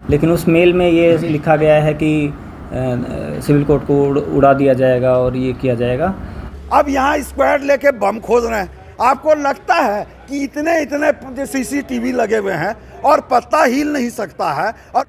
लेकिन उस मेल में ये लिखा गया है कि सिविल कोर्ट को उड़ा दिया जाएगा और ये किया जाएगा। अब यहाँ स्क्वाड लेके बम खोद रहे हैं। आपको लगता है कि इतने इतने सीसीटीवी लगे हुए हैं और पत्ता हिल नहीं सकता है। और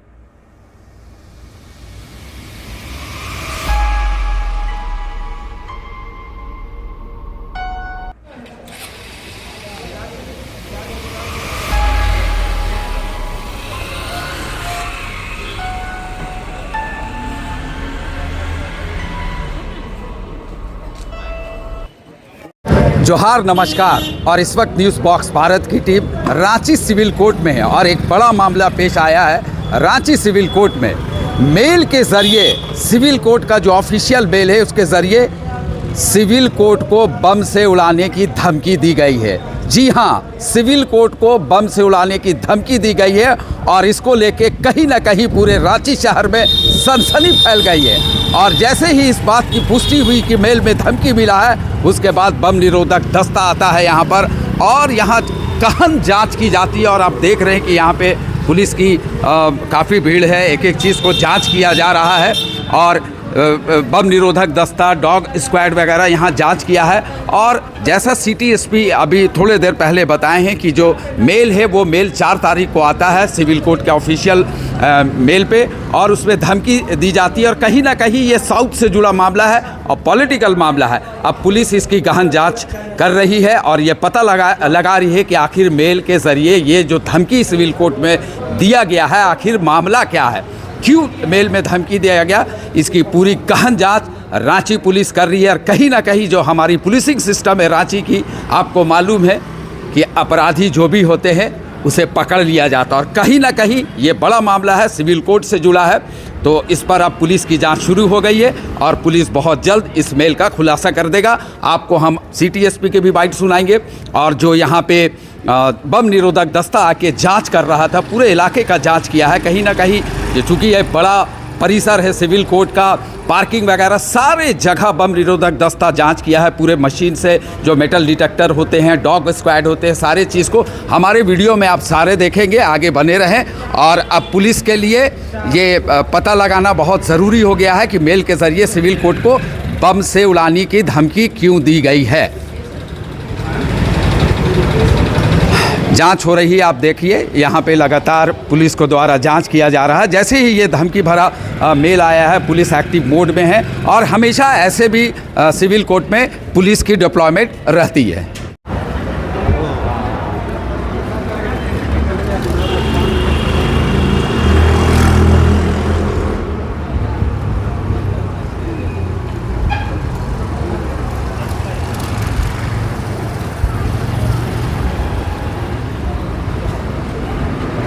जोहार, नमस्कार। और इस वक्त न्यूज़ बॉक्स भारत की टीम रांची सिविल कोर्ट में है और एक बड़ा मामला पेश आया है रांची सिविल कोर्ट में। मेल के ज़रिए सिविल कोर्ट का जो ऑफिशियल मेल है उसके ज़रिए सिविल कोर्ट को बम से उड़ाने की धमकी दी गई है। जी हाँ, सिविल कोर्ट को बम से उड़ाने की धमकी दी गई है और इसको लेके कहीं ना कहीं पूरे रांची शहर में सनसनी फैल गई है। और जैसे ही इस बात की पुष्टि हुई कि मेल में धमकी मिला है, उसके बाद बम निरोधक दस्ता आता है यहाँ पर और यहाँ गहन जांच की जाती है। और आप देख रहे हैं कि यहाँ पे पुलिस की काफ़ी भीड़ है, एक एक चीज़ को जांच किया जा रहा है और बम निरोधक दस्ता, डॉग स्क्वाड वगैरह यहाँ जांच किया है। और जैसा सिटी एसपी अभी थोड़े देर पहले बताए हैं कि जो मेल है वो मेल 4 तारीख को आता है सिविल कोर्ट के ऑफिशियल मेल पे और उसमें धमकी दी जाती है। और कहीं ना कहीं ये साउथ से जुड़ा मामला है और पॉलिटिकल मामला है। अब पुलिस इसकी गहन जांच कर रही है और ये पता लगा रही है कि आखिर मेल के ज़रिए ये जो धमकी सिविल कोर्ट में दिया गया है, आखिर मामला क्या है, क्यों मेल में धमकी दिया गया, इसकी पूरी गहन जांच रांची पुलिस कर रही है। और कहीं ना कहीं जो हमारी पुलिसिंग सिस्टम है रांची की, आपको मालूम है कि अपराधी जो भी होते हैं उसे पकड़ लिया जाता है। और कहीं ना कहीं ये बड़ा मामला है, सिविल कोर्ट से जुड़ा है, तो इस पर अब पुलिस की जांच शुरू हो गई है और पुलिस बहुत जल्द इस मेल का खुलासा कर देगा। आपको हम सिटी एसपी के भी बाइट सुनाएंगे और जो यहाँ पे बम निरोधक दस्ता आके जांच कर रहा था, पूरे इलाके का जांच किया है। कहीं ना कहीं ये चूँकि ये बड़ा परिसर है सिविल कोर्ट का, पार्किंग वगैरह सारे जगह बम निरोधक दस्ता जांच किया है पूरे मशीन से, जो मेटल डिटेक्टर होते हैं, डॉग स्क्वाड होते हैं, सारे चीज़ को हमारे वीडियो में आप सारे देखेंगे। आगे बने रहें। और अब पुलिस के लिए ये पता लगाना बहुत ज़रूरी हो गया है कि मेल के ज़रिए सिविल कोर्ट को बम से उड़ाने की धमकी क्यों दी गई है। जांच हो रही है, आप देखिए यहाँ पे लगातार पुलिस को द्वारा जांच किया जा रहा है। जैसे ही ये धमकी भरा मेल आया है, पुलिस एक्टिव मोड में है और हमेशा ऐसे भी सिविल कोर्ट में पुलिस की डिप्लॉयमेंट रहती है।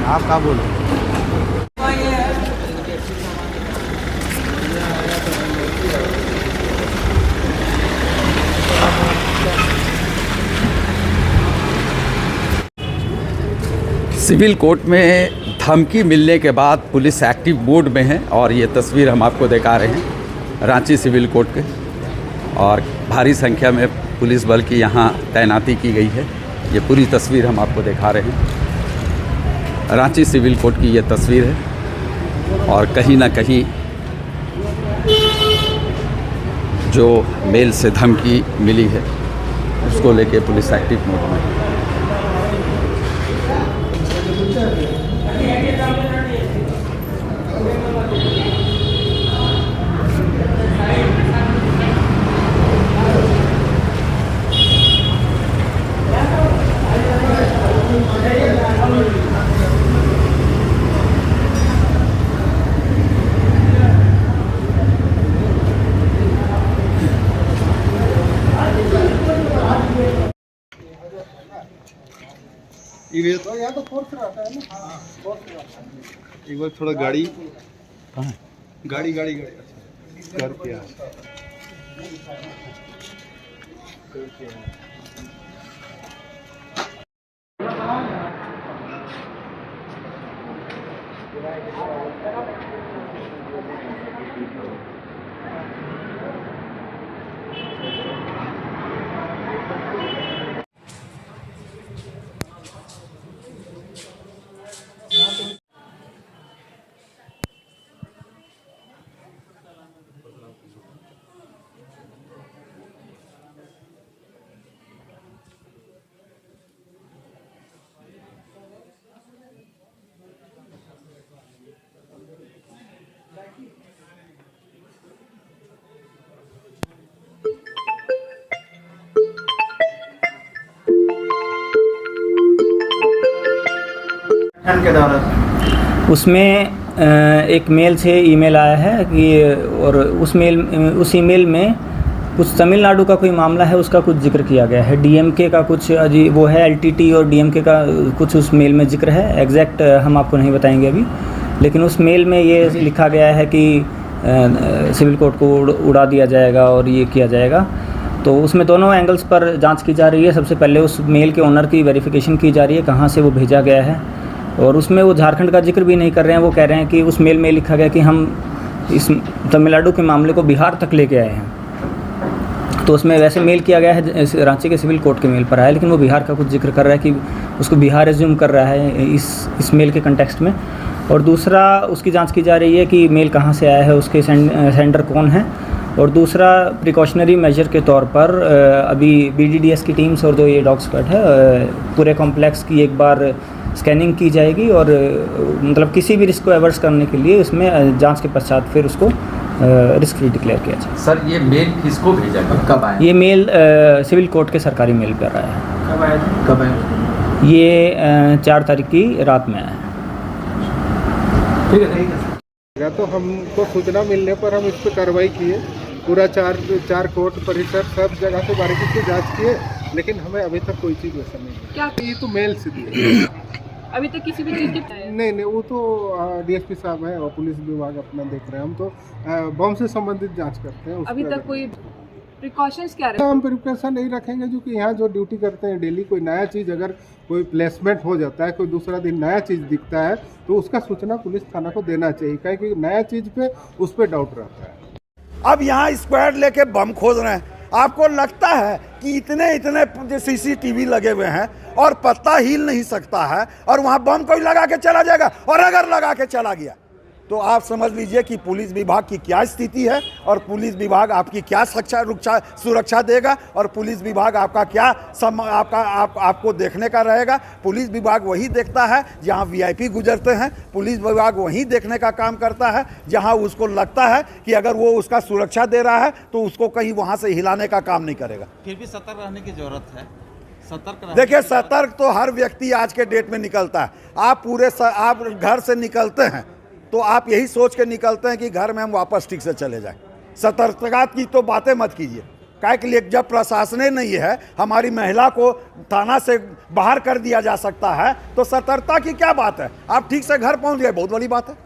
आप क्या बोलो? सिविल कोर्ट में धमकी मिलने के बाद पुलिस एक्टिव मोड में है और ये तस्वीर हम आपको दिखा रहे हैं रांची सिविल कोर्ट के। और भारी संख्या में पुलिस बल की यहाँ तैनाती की गई है। ये पूरी तस्वीर हम आपको दिखा रहे हैं, रांची सिविल कोर्ट की ये तस्वीर है। और कहीं ना कहीं जो मेल से धमकी मिली है उसको लेके पुलिस एक्टिव मोड में है। तो यहाँ तो फोर्स रहता है ना। एक बार थोड़ा गाड़ी गाड़ी गाड़ी गाड़ी कर क्या के दौरान उसमें एक मेल से ईमेल आया है कि और उस ईमेल में कुछ तमिलनाडु का कोई मामला है, उसका कुछ जिक्र किया गया है। डीएमके का कुछ अजी वो है, एलटीटी और डीएमके का कुछ उस मेल में जिक्र है। एग्जैक्ट हम आपको नहीं बताएंगे अभी, लेकिन उस मेल में ये लिखा गया है कि सिविल कोर्ट को उड़ा दिया जाएगा और ये किया जाएगा। तो उसमें दोनों एंगल्स पर जांच की जा रही है। सबसे पहले उस मेल के ओनर की वेरिफिकेशन की जा रही है, कहाँ से वो भेजा गया है। और उसमें वो झारखंड का जिक्र भी नहीं कर रहे हैं। वो कह रहे हैं कि उस मेल में लिखा गया कि हम इस तमिलनाडु के मामले को बिहार तक लेके आए हैं। तो उसमें वैसे मेल किया गया है, रांची के सिविल कोर्ट के मेल पर आया, लेकिन वो बिहार का कुछ जिक्र कर रहा है कि उसको बिहार एज्यूम कर रहा है इस मेल के कंटेक्स्ट में। और दूसरा उसकी जांच की जा रही है कि मेल कहाँ से आया है, उसके सेंडर कौन है। और दूसरा प्रिकॉशनरी मेजर के तौर पर अभी बीडीडीएस की टीम्स और जो ये डॉग स्क्वाड है पूरे कॉम्प्लेक्स की एक बार स्कैनिंग की जाएगी और मतलब किसी भी रिस्क को एवर्स करने के लिए उसमें जांच के पश्चात फिर उसको रिस्क फ्री डिक्लेयर किया जाए। सर ये मेल किसको भेजा गया, कब आया? ये मेल सिविल कोर्ट के सरकारी मेल पर आया है। कब आया? ये 4 तारीख की रात में आया है। ठीक है। तो हमको सूचना मिलने पर हम इस पर कार्रवाई किए। पूरा चार कोर्ट परिसर सब जगह से बारीकी से जांच किए, लेकिन हमें अभी तक कोई चीज़ वैसा नहीं है। क्या ये तो मेल से दिए। अभी तक किसी भी चीज़ की नहीं, वो तो डीएसपी साहब है और पुलिस विभाग अपना देख रहे हैं। हम तो बम से संबंधित जांच करते हैं। अभी तक कोई प्रिकॉशंस क्या हम प्रिकॉशन नहीं रखेंगे, जो कि यहाँ जो ड्यूटी करते हैं डेली, कोई नया चीज़ अगर कोई प्लेसमेंट हो जाता है, कोई दूसरा दिन नया चीज़ दिखता है तो उसका सूचना पुलिस थाना को देना चाहिए, क्योंकि नया चीज़ पे उस पर डाउट रहता है। अब यहाँ स्क्वाड लेके बम खोद रहे हैं। आपको लगता है कि इतने सीसीटीवी लगे हुए हैं और पत्ता हिल नहीं सकता है और वहाँ बम कोई लगा के चला जाएगा। और अगर लगा के चला गया तो आप समझ लीजिए कि पुलिस विभाग की क्या स्थिति है और पुलिस विभाग आपकी क्या सुरक्षा देगा और पुलिस विभाग आपका क्या आपको देखने का रहेगा। पुलिस विभाग वही देखता है जहां वीआईपी गुजरते हैं। पुलिस विभाग वही देखने का काम करता है जहां उसको लगता है कि अगर वो उसका सुरक्षा दे रहा है तो उसको कहीं वहां से हिलाने का काम नहीं करेगा। फिर भी सतर्क रहने की जरूरत है। देखिए, सतर्क तो हर व्यक्ति आज के डेट में निकलता है। आप घर से निकलते हैं तो आप यही सोच के निकलते हैं कि घर में हम वापस ठीक से चले जाएं। सतर्कता की तो बातें मत कीजिए, क्या के लिए जब प्रशासन नहीं है, हमारी महिला को थाना से बाहर कर दिया जा सकता है, तो सतर्कता की क्या बात है। आप ठीक से घर पहुंच गए, बहुत बड़ी बात है।